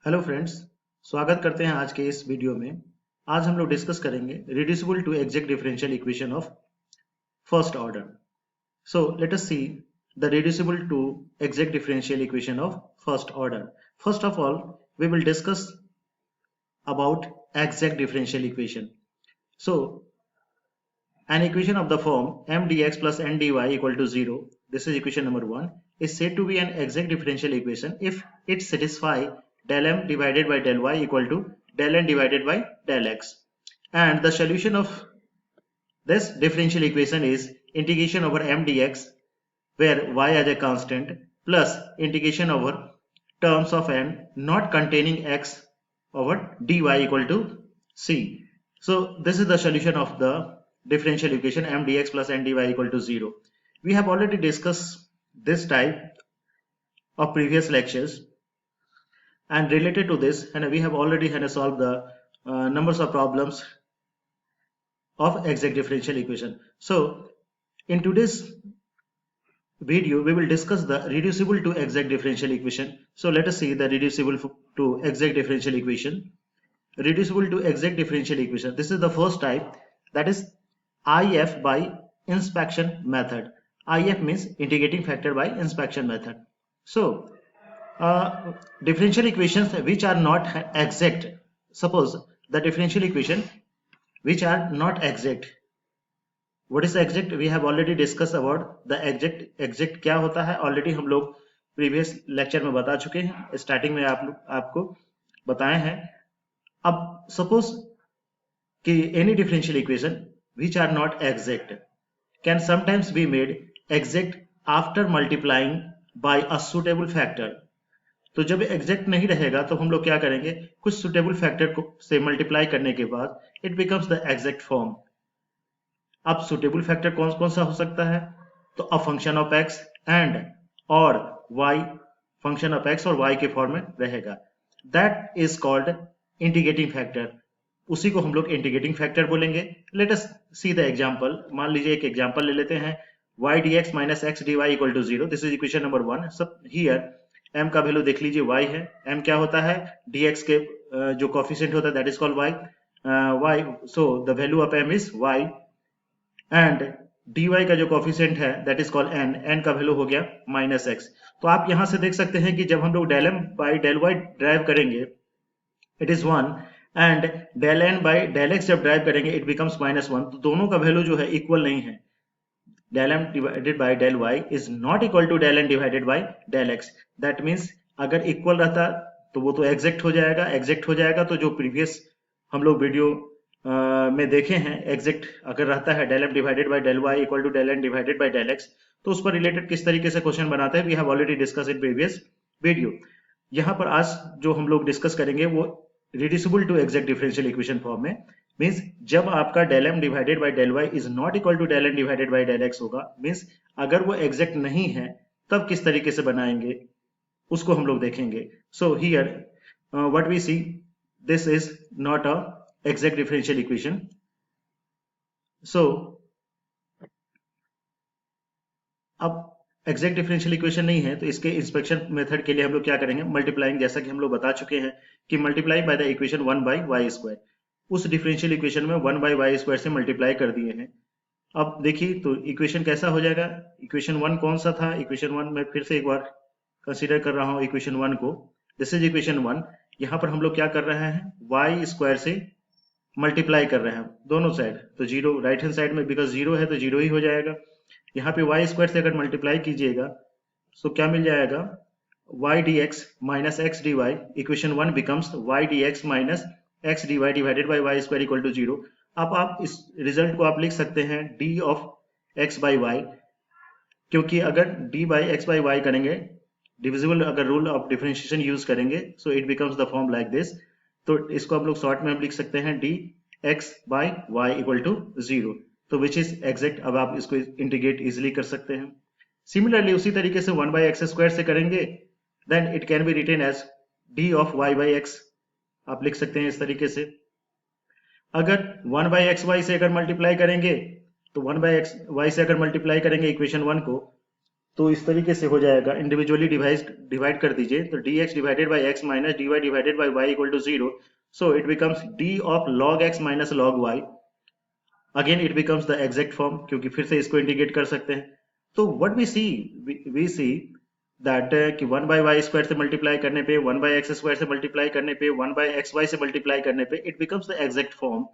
Hello friends, स्वागत करते हैं आज के इस वीडियो में। आज हम लोग डिस्कस करेंगे reducible to exact differential equation of first order. So let us see the reducible to exact differential equation of first order. First of all, we will discuss about exact differential equation. So an equation of the form m dx plus n dy equal to 0, this is equation number 1, is said to be an exact differential equation if it satisfies del m divided by del y equal to del n divided by del x. And the solution of this differential equation is integration over m dx, where y as a constant, plus integration over terms of n not containing x over dy equal to c. So this is the solution of the differential equation m dx plus n dy equal to 0. We have already discussed this type of previous lectures, and related to this, and we have already solved the numbers of problems of exact differential equation. So in today's video we will discuss the reducible to exact differential equation. So let us see the reducible to exact differential equation. Reducible to exact differential equation, this is the first type, that is IF by inspection method. IF means integrating factor by inspection method. So differential equations which are not exact, suppose the differential equation which are not exact. What is exact? We have already discussed about the exact. Exact क्या होता है already हम लोग previous lecture में बता चुके हैं, starting में आपको बताए हैं. अब सपोज कि any differential equation which are not exact can sometimes be made exact after multiplying by a suitable factor. तो जब एग्जैक्ट नहीं रहेगा तो हम लोग क्या करेंगे, कुछ सुटेबल फैक्टर को से मल्टीप्लाई करने के बाद it becomes the exact form. अब सुटेबल फैक्टर कौन कौन सा हो सकता है, तो a function of x and और वाई, फंक्शन ऑफ एक्स और वाई के फॉर्म में रहेगा. That is called integrating factor. उसी को हम लोग इंटीग्रेटिंग फैक्टर बोलेंगे. Late us see the example. मान लीजिए एक एग्जांपल ले लेते हैं, y dx minus x dy equal to 0. This is equation number 1. सब हियर m का वैल्यू देख लीजिए y है. m क्या होता है, dx के जो कोफिशिएंट होता है that is called y. y, so the value of m is y and dy का जो कोफिशिएंट है that is called n. n का वैल्यू हो गया माइनस x. तो आप यहां से देख सकते हैं कि जब हम लोग del m by del y derive करेंगे it is 1, and del n by del x जब ड्राइव करेंगे इट बिकम्स माइनस 1. तो दोनों का वैल्यू जो है इक्वल नहीं है. del m divided by del y is not equal to del n divided by del x. That means अगर इक्वल रहता तो वो तो एग्जैक्ट हो जाएगा. एग्जैक्ट हो जाएगा तो जो प्रीवियस हम लोग वीडियो में देखे हैं, एग्जैक्ट अगर रहता है del m divided by del y equal to del n divided by del x, तो उस पर रिलेटेड किस तरीके से क्वेश्चन बनाते हैं we have already discuss in previous video. यहाँ पर आज जो हम लोग डिस्कस करेंगे वो reducible to exact differential equation form में. मीन्स जब आपका del m divided by del y is not equal to del n divided by del x होगा, मीन्स अगर वो एग्जैक्ट नहीं है तब किस तरीके से बनाएंगे उसको हम लोग देखेंगे. So here what we see, this is not a exact differential equation. So अब exact differential equation नहीं है तो इसके इंस्पेक्शन मेथड के लिए हम लोग क्या करेंगे, मल्टीप्लाइंग. जैसा कि हम लोग बता चुके हैं कि multiply by the equation 1 by y square. उस डिफरेंशियल इक्वेशन में 1 बाय वाई स्क्वायर से मल्टीप्लाई कर दिए हैं. अब देखिए तो इक्वेशन कैसा हो जाएगा. इक्वेशन 1 कौन सा था, इक्वेशन 1 में फिर से एक बार कंसीडर कर रहा हूं इक्वेशन 1 को. This is equation 1. यहाँ पर हम लोग क्या कर रहे हैं, वाई स्क्वायर से मल्टीप्लाई कर रहे हैं दोनों साइड. तो जीरो राइट हैंड साइड में बिकॉज जीरो है तो जीरो ही हो जाएगा. यहाँ पे वाई स्क्वायर से अगर मल्टीप्लाई कीजिएगा तो क्या मिल जाएगा, y d x minus x d y. Equation 1 becomes y d x minus x d y divided by y square equal to 0. अब आप इस रिजल्ट को आप लिख सकते हैं d of x by y, क्योंकि अगर d by x by y करेंगे, डिविजिबल अगर रूल ऑफ डिफरेंशिएशन यूज करेंगे, so it becomes the form like this. तो इसको हम लोग शॉर्ट में हम लिख सकते हैं d x by y equal to 0, तो विच इज एग्जैक्ट. अब आप इसको इंटीग्रेट इजिली कर सकते हैं. सिमिलरली उसी तरीके से 1 बाई एक्स स्क्वायर से करेंगे, then it can be written as d of y by x. आप लिख सकते हैं इस तरीके से. अगर 1 बाई एक्स वाई से अगर मल्टीप्लाई करेंगे, तो 1 बाई एक्स वाई से अगर मल्टीप्लाई करेंगे इक्वेशन 1 को, तो इस तरीके से हो जाएगा, इंडिविजुअली डिवाइड कर दीजिए, तो dx divided by x minus dy divided by y equal to 0. So it becomes d of log x minus log y. Again it becomes the exact form, क्योंकि फिर से इसको इंटीग्रेट कर सकते हैं. तो व्हाट वी सी दैट कि 1 by y square से मल्टीप्लाई करने पे, 1 बाई एक्स स्क्वायर से मल्टीप्लाई करने पे, 1 बाई एक्स वाई से मल्टीप्लाई करने पे it becomes the exact form.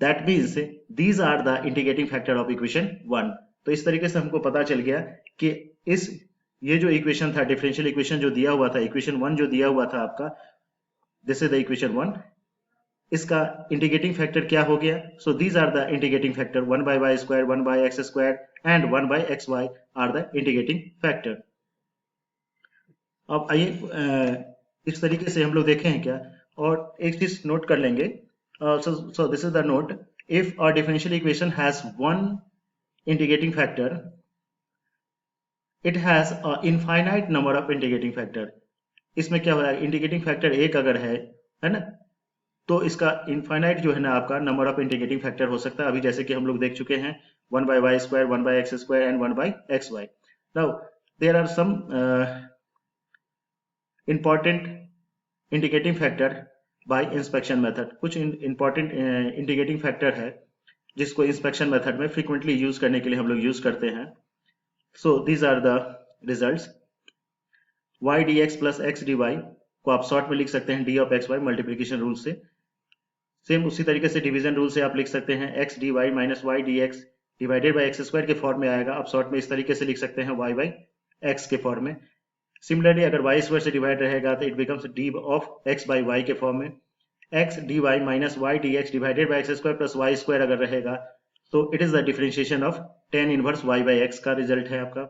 That means these are the integrating factor of equation 1. तो इस तरीके से हमको पता चल गया कि इस ये जो इक्वेशन था, डिफरेंशियल इक्वेशन जो दिया हुआ था, इक्वेशन 1 जो दिया हुआ था आपका, दिस इज द इक्वेशन 1, इसका इंटीग्रेटिंग फैक्टर क्या हो गया. So these are the integrating factor, 1 by y square, 1 by x square and 1 by x y are the integrating factor. अब आइए इस तरीके से हम लोग देखें हैं क्या, और एक चीज नोट कर लेंगे. So this is the note. If a differential equation has one integrating factor, it has a infinite number of integrating factor. इसमें क्या हो रहा है, इंटीग्रेटिंग फैक्टर एक अगर है ना, तो इसका इनफाइनाइट जो है ना आपका नंबर ऑफ इंटीग्रेटिंग फैक्टर हो सकता है. अभी जैसे कि हम लोग देख चुके हैं 1 by y square, 1 by x square and 1 by x y. Now there are some important integrating factor by inspection method. कुछ इंपॉर्टेंट इंटीग्रेटिंग फैक्टर है जिसको इंस्पेक्शन मेथड में फ्रीक्वेंटली यूज करने के लिए हम लोग यूज करते हैं. So these are the results. y dx plus x dy को आप शॉर्ट में लिख सकते हैं d of x y multiplication rule से. सेम उसी तरीके से डिवीजन रूल से आप लिख सकते हैं x dy minus y dx divided by x square के फॉर्म में आएगा. आप शॉर्ट में इस तरीके से लिख सकते हैं y बाई x के फॉर्म में. सिमिलरली अगर y स्क्वायर से डिवाइड रहेगा तो it becomes d of x by y के फॉर्म में. x dy minus y dx divided by x square plus y square अगर रहेगा तो it is the differentiation of tan inverse y by x का result है आपका.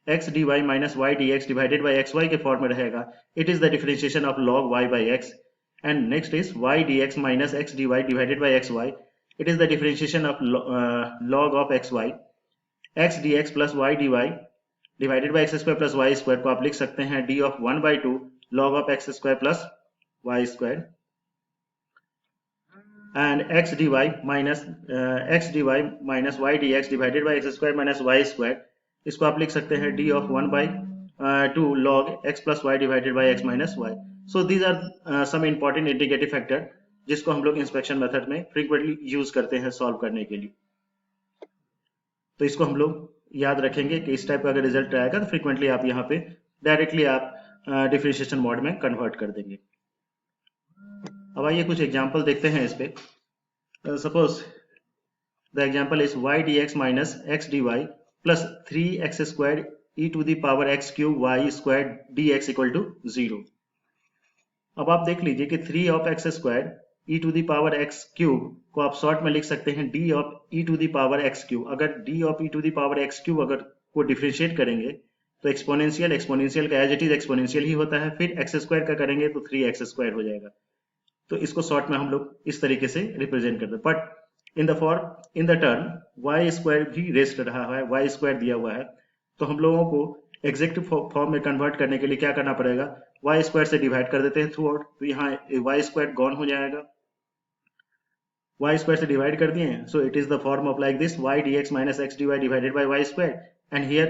x dy minus y dx divided by xy के form में रहेगा, it is the differentiation of log y by x. And next is y dx minus x dy divided by xy, it is the differentiation of log of xy. x dx plus y dy divided by x square plus y square को आप लिख सकते हैं d of 1 by 2 log of x square plus y square. And x dy minus y dx divided by x square minus y square, इसको आप लिख सकते हैं d of 1 by 2 log x plus y divided by x minus y. So these are some important integrative factor जिसको हम लोग inspection method में frequently use करते हैं सॉल्व करने के लिए. तो इसको हम लोग याद रखेंगे कि इस टाइप का अगर रिजल्ट आएगा तो फ्रीक्वेंटली आप यहाँ पे डायरेक्टली आप डिफरेंशिएशन मोड में कन्वर्ट कर देंगे. अब आइए कुछ एग्जांपल देखते हैं इस पे. Suppose the example is y dx minus x dy plus 3x square e to the power x cube y square dx equal to 0. अब आप देख लीजिए कि 3 of x square e to the power x cube को आप short में लिख सकते हैं d of e to the power x cube. अगर d of e to the power x cube अगर को डिफरेंशिएट करेंगे तो एक्सपोनेंशियल का एज इट इज एक्सपोनेंशियल ही होता है, फिर एक्स स्क्वायर का करेंगे तो 3x स्क्वायर हो जाएगा. तो इसको शॉर्ट में हम लोग इस तरीके से रिप्रेजेंट करते हैं. But in the term y square भी रेस्ट रहा है, y स्क्वायर दिया हुआ है, तो हम लोगों को एग्जैक्ट फॉर्म में कन्वर्ट करने के लिए क्या करना पड़ेगा, y स्क्वायर से डिवाइड कर देते हैं थ्रू आउट, तो यहाँ y स्क्वायर गॉन हो जाएगा. y स्क्वायर से डिवाइड कर दिए, so it is the form of like this y dx minus x dy divided by y square. And here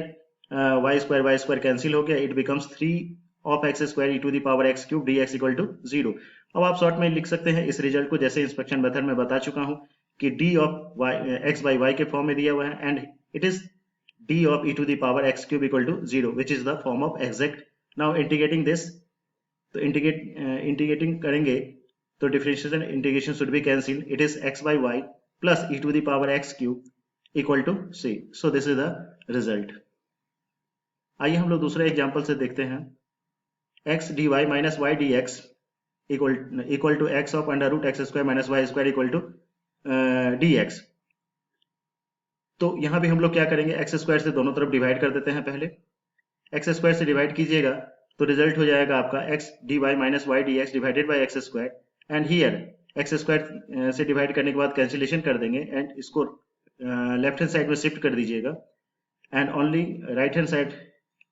y square cancel हो गया, it becomes 3 of x square e to the power x cube dx equal to 0. अब आप short में लिख सकते हैं इस result को जैसे इंस्पेक्शन मेथड में बता चुका हूं कि d of x by y के फॉर्म में दिया हुआ है, and it is d of e to the power x cube equal to 0 which is the form of exact. Now integrating this, तो इंटीग्रेटिंग करेंगे तो differentiation integration should be cancel, it is x by y plus e to the power x cube equal to c. So this is the result. आइए हम लोग दूसरे example से देखते हैं. x dy minus y dx equal to x of under root x square minus y square equal to dx. तो यहाँ भी हम लोग क्या करेंगे, एक्स स्क्वायर से दोनों तरफ डिवाइड कर देते हैं. पहले एक्स स्क्वायर से डिवाइड कीजिएगा तो रिजल्ट हो जाएगा आपका x dy minus y dx divided by x square. And here x square से डिवाइड करने के बाद कैंसिलेशन कर देंगे एंड इसको लेफ्ट हैंड साइड में शिफ्ट कर दीजिएगा, and only right hand side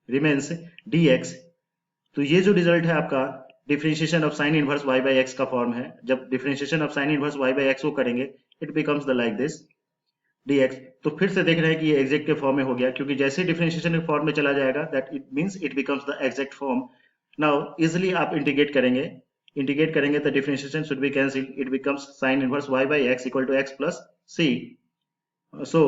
remains dx. तो ये जो रिजल्ट है आपका differentiation of sine inverse y by x का फॉर्म है. जब differentiation of sine inverse y by x को करेंगे it becomes the like this. dx, तो फिर से देख रहे हैं कि ये एग्जैक्ट के फॉर्म में हो गया, क्योंकि जैसे डिफरेंशिएशन के फॉर्म में चला जाएगा that it means it becomes the exact form. Now easily आप इंटीग्रेट करेंगे तो differentiation should be cancel, it becomes sine inverse y by x equal to x plus c। So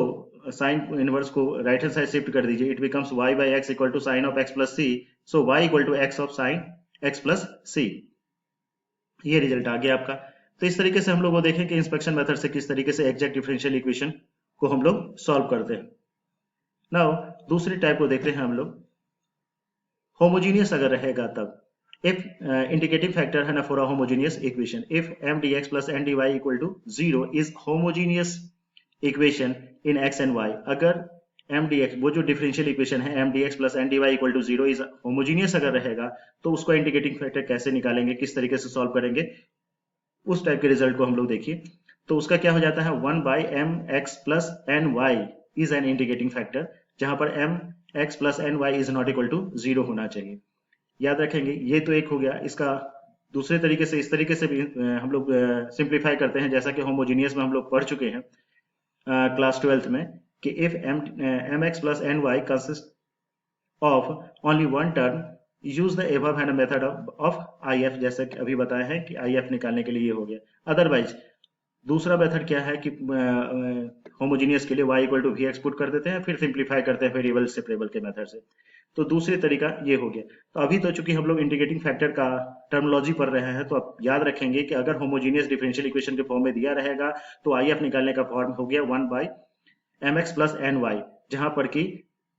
sine inverse को right hand side shift कर दीजिए, it becomes y by x equal to sine of x plus c। So y equal to x of sine x plus c। ये result आ गया आपका। तो इस तरीके से हम लोग वो देखें कि इंस्पेक्शन मेथड से किस तरीके से एग्जैक्ट डिफरेंशियल इक्वेशन को हम लोग सॉल्व करते हैं। नाउ दूसरी टाइप को देखते हैं हम लोग, होमोजीनियस अगर रहेगा तब, if indicating factor है ना for a homogeneous equation, if m dx plus n dy equal to 0 is homogeneous equation in x and y, अगर m dx वो जो डिफरेंशियल इक्वेशन है m dx plus n dy equal to 0 is homogeneous अगर रहेगा, तो उसको indicating factor कैसे निकालेंगे, किस तरीके से सॉल्व करेंगे, उस टाइप के रिजल्ट को हम लोग देखिए। तो उसका क्या हो जाता है, 1 by m x plus n y is an indicating factor, जहां पर m x plus n y is not equal to 0 होना चाहिए। याद रखेंगे, ये तो एक हो गया। इसका दूसरे तरीके से, इस तरीके से भी हम लोग सिंप्लीफाई करते हैं, जैसा कि होमोजीनियस में हम लोग पढ़ चुके हैं क्लास 12th में, कि if M x plus N y consist of only one term, use the above hand method of I F, जैसा कि अभी बताया है कि आई एफ निकालने के लिए ये हो गया। अदरवाइज दूसरा मेथड क्या है कि होमोजीनियस के लिए y equal to v x put कर देते हैं, फिर सिंप्लीफाई करते हैं वेरिएबल सेपरेबल के मेथड से। तो दूसरी तरीका ये हो गया। तो अभी तो चूंकि हम लोग इंटीग्रेटिंग फैक्टर का टर्मिनोलॉजी पढ़ रहे हैं, तो आप याद रखेंगे कि अगर होमोजीनियस डिफरेंशियल इक्वेशन के फॉर्म में दिया रहेगा तो आई एफ निकालने का फॉर्म हो गया 1 by M x plus N y, जहां पर कि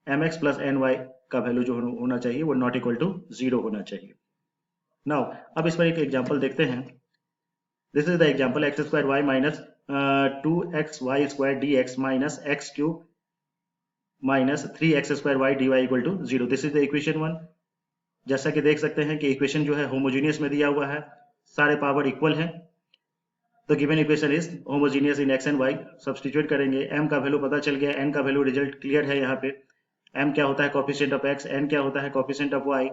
M x plus N Y का वैल्यू जो होना चाहिए वो नॉट इक्वल टू 0 होना चाहिए। नाउ अब इस पर एक एग्जाम्पल देखते हैं। This is the example, x square y minus 2xy square dx minus x cube minus 3x square y dy equal to 0। This is the equation 1। जैसा कि देख सकते हैं कि इक्वेशन जो है होमोजीनियस में दिया हुआ है, सारे पावर इक्वल हैं। तो given equation is homogeneous in x and y। Substitute करेंगे, m का वैल्यू पता चल गया, n का वैल्यू रिजल्ट क्लियर है यहाँ पे। m क्या होता है, कोफिशिएंट ऑफ x, n क्या होता है, coefficient of y।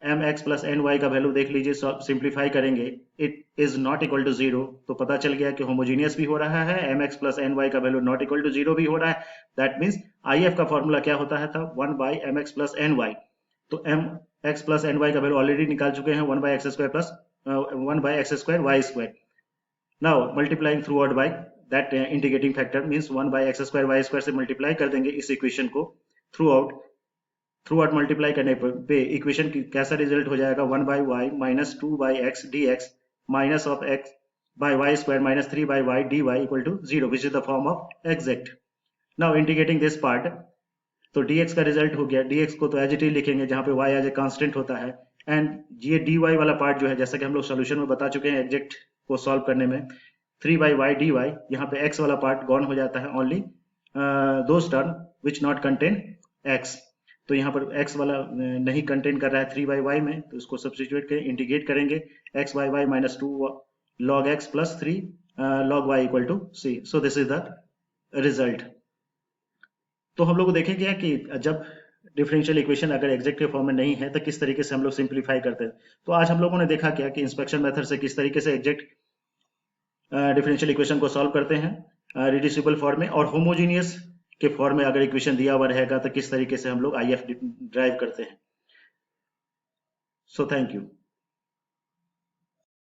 M x plus N Y का वैल्यू देख लीजिए, सिंप्लीफाई करेंगे, it is not equal to 0। तो पता चल गया कि होमोजीनियस भी हो रहा है, M x plus N Y का वैल्यू नॉट इक्वल टू 0 भी हो रहा है। दैट मीन्स आई एफ का फॉर्मूला क्या होता है था, 1 by M x plus N Y. तो M x plus N Y का वैल्यू ऑलरेडी निकाल चुके हैं, 1 by x square plus 1 by x square Y square. Now multiplying throughout by that integrating factor means 1 by x square Y square से multiply कर देंगे इस equation को through out multiply करने पे इक्वेशन की कैसा रिजल्ट हो जाएगा, 1 by y minus 2 by x d x minus of x by y square minus 3 by y d y equal to 0, which is the form of exact. Now integrating this part, तो dx का result हो गया। dx को तो as it is लिखेंगे, जहां पे y as a constant होता है, एंड ये dy वाला पार्ट जो है, जैसा कि हम लोग सोल्यूशन में बता चुके हैं एग्जैक्ट को सॉल्व करने में, 3 बाई वाई डी वाई, यहाँ पे x वाला पार्ट गॉन हो जाता है, only those term which not contain x। तो यहाँ पर x वाला नहीं कंटेन कर रहा है 3 बाई वाई में, तो इसको सब्स्टिट्यूट करें, इंटीग्रेट करेंगे, x by y minus 2 log x plus 3 log y equal to c। So this is the result. तो हम लोग देखेंगे कि जब डिफरेंशियल इक्वेशन अगर एग्जैक्ट के फॉर्म में नहीं है तो किस तरीके से हम लोग सिंप्लीफाई करते हैं। तो आज हम लोगों ने देखा क्या कि इंस्पेक्शन मेथड से किस तरीके से एग्जैक्ट डिफरेंशियल इक्वेशन को सॉल्व करते हैं रिड्यूसिबल फॉर्म में, और होमोजीनियस के फॉर्म में अगर इक्वेशन दिया हुआ रहेगा तो किस तरीके से हम लोग आईएफ ड्राइव करते हैं। So thank you.